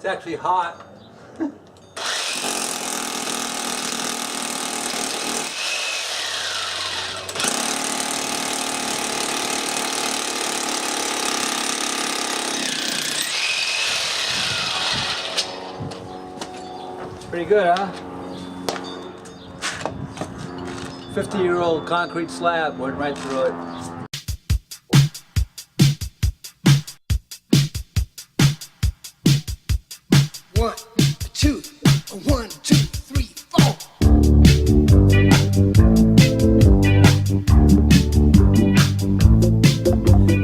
actually hot. Pretty good, huh? 50-year-old concrete slab went right through it. One, two, 1, 2, 3,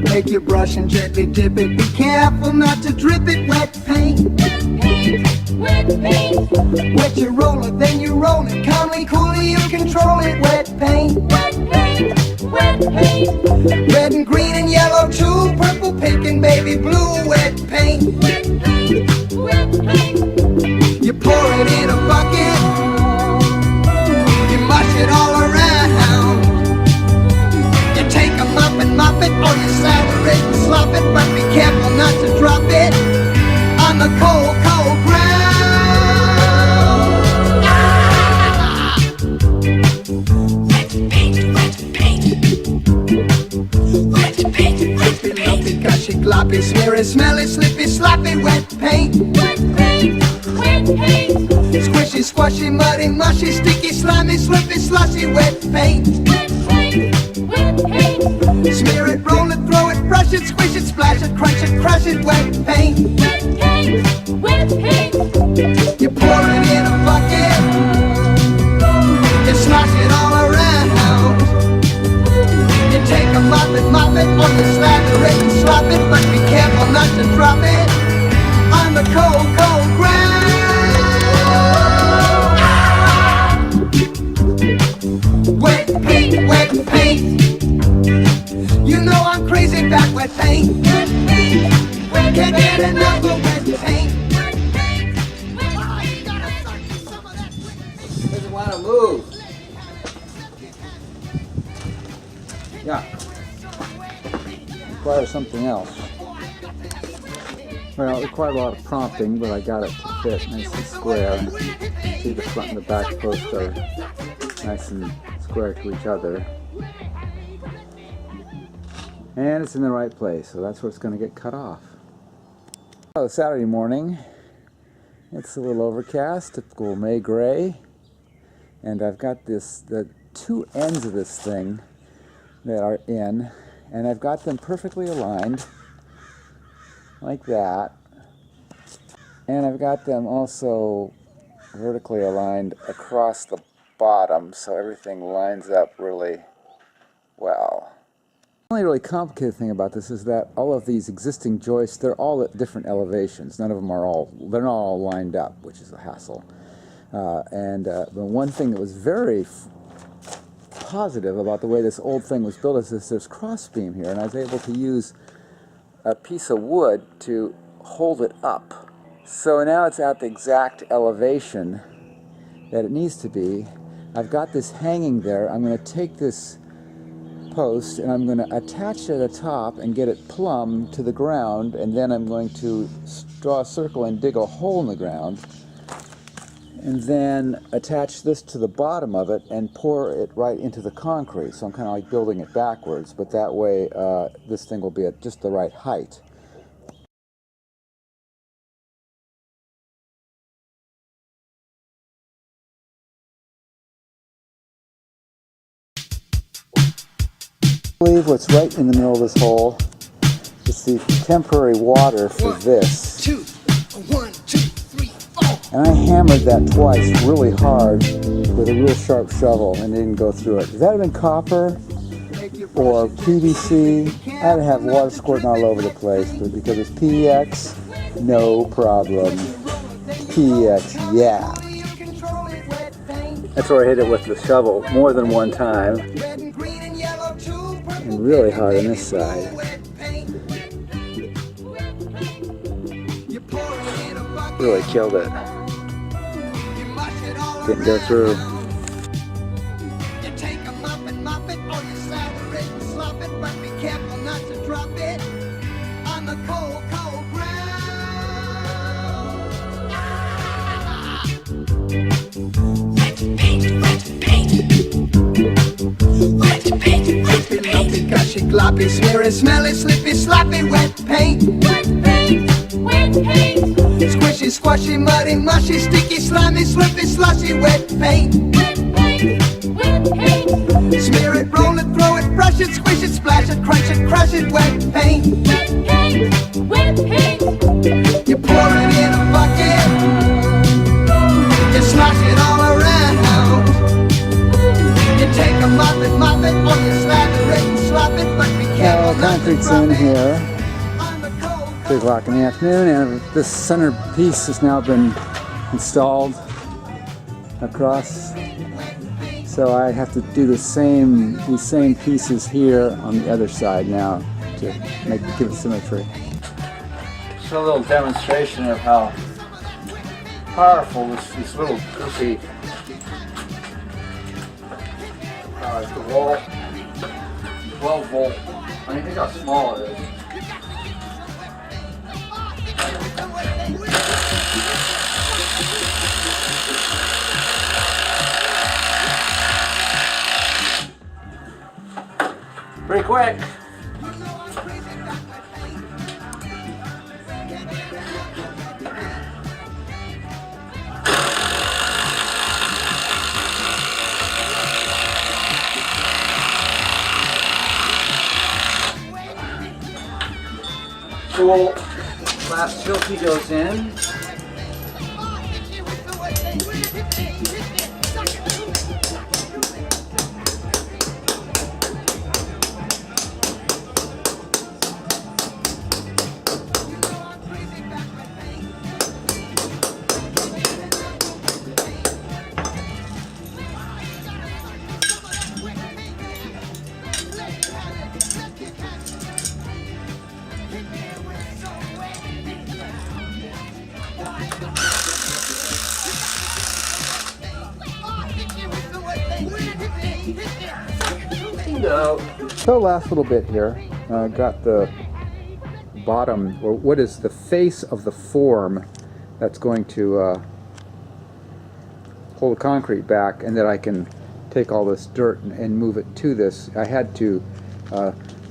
4. Take your brush and gently dip it. Be careful not to drip it. Wet paint. Wet paint. Wet paint. Wet your roller, then you roll it. Calmly, coolly, you control it. Wet paint. Wet paint. Wet paint. Red and green and yellow too. Purple, pink and baby blue. Wet paint. Wet paint. Wet paint. You pour it in a bucket. You mush it all around. You take a mop and mop it, or you slather it and slop it, but be careful not to drop it on the cold, cold ground. Ah! Wet paint, wet paint. Wet paint, wet paint. Lumpy, gushy, gloppy, smeary, smelly, slippy, sloppy, wet paint. Wet paint, wet paint. Squishy, squashy, muddy, mushy, sticky, slimy, slippy, slushy, wet paint. Wet paint, wet paint. Smear it, roll it, throw it, brush it, squish it, splash it, crunch it, crush it, wet paint. Wet paint, wet paint. You pour it in a bucket. You slosh it all around. You take a mop it, or you slather it and slop it, but be careful not to drop it on the cold, cold ground. Ah! Wet paint, wet paint. You know I'm crazy about wet paint. Wet paint, wet can't get enough of wet paint. Wet paint, wet paint. You gotta start some of that wet paint. Doesn't want to move. Yeah. Requires something else. Well, it required a lot of prompting, but I got it to fit nice and square. And see, the front and the back posts are nice and square to each other. And it's in the right place, so that's where it's going to get cut off. So Saturday morning, it's a little overcast, typical May gray, and I've got the two ends of this thing that are in, and I've got them perfectly aligned, like that, and I've got them also vertically aligned across the bottom, so everything lines up really well. The only really complicated thing about this is that all of these existing joists, they're all at different elevations. None of them are they're not all lined up, which is a hassle. The one thing that was very positive about the way this old thing was built is this, there's cross beam here, and I was able to use a piece of wood to hold it up. So now it's at the exact elevation that it needs to be. I've got this hanging there. I'm going to take this post and I'm going to attach it at the top and get it plumb to the ground, and then I'm going to draw a circle and dig a hole in the ground, and then attach this to the bottom of it and pour it right into the concrete. So I'm kind of like building it backwards, but that way this thing will be at just the right height. I believe what's right in the middle of this hole is the temporary water for this. 1, 2, 3, 4. And I hammered that twice really hard with a real sharp shovel and didn't go through it. If that had been copper or PVC, I'd have water squirting all over the place. But because it's PEX, no problem. PEX, yeah. That's where I hit it with the shovel more than one time. And really hard on this side. Really killed it. Didn't go through. You take a mop and mop it, or you slather it and slop it, but be careful not to drop it on the cold, cold ground. gloppy, smeary, smelly, slippy, sloppy, wet paint. Wet paint, wet paint. Squishy, squashy, muddy, mushy, sticky, slimy, slippy, slushy, wet paint. Wet paint, wet paint. Smear it, roll it, throw it, brush it, squish it, splash it, crunch it, crush it, wet paint. Wet paint, wet paint. You pour it in a bucket, you slosh it all around. You take a mop it, or you slap it, rake and slop it, but be Now, careful not to concrete's drop in it here. on the cold. 3 o'clock in the afternoon, and this center piece has now been installed across. So I have to do these same pieces here on the other side now to give it symmetry. Just a little demonstration of how powerful this little goofy DeWalt 12 volt. I mean, think how small it is. Pretty quick. Cool. Last filthy goes in. So last little bit here, got the bottom, or what is the face of the form that's going to hold the concrete back, and that I can take all this dirt and move it to this. I had to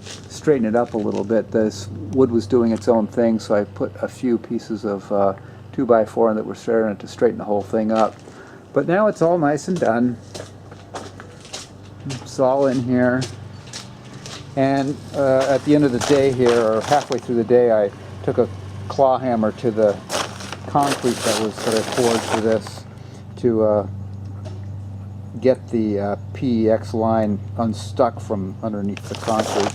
straighten it up a little bit. This wood was doing its own thing, so I put a few pieces of 2x4 that were starting to straighten the whole thing up. But now it's all nice and done. It's all in here. And at the end of the day here, or halfway through the day, I took a claw hammer to the concrete that I poured for this to get the PEX line unstuck from underneath the concrete.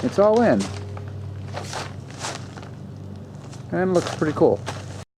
It's all in. And it looks pretty cool.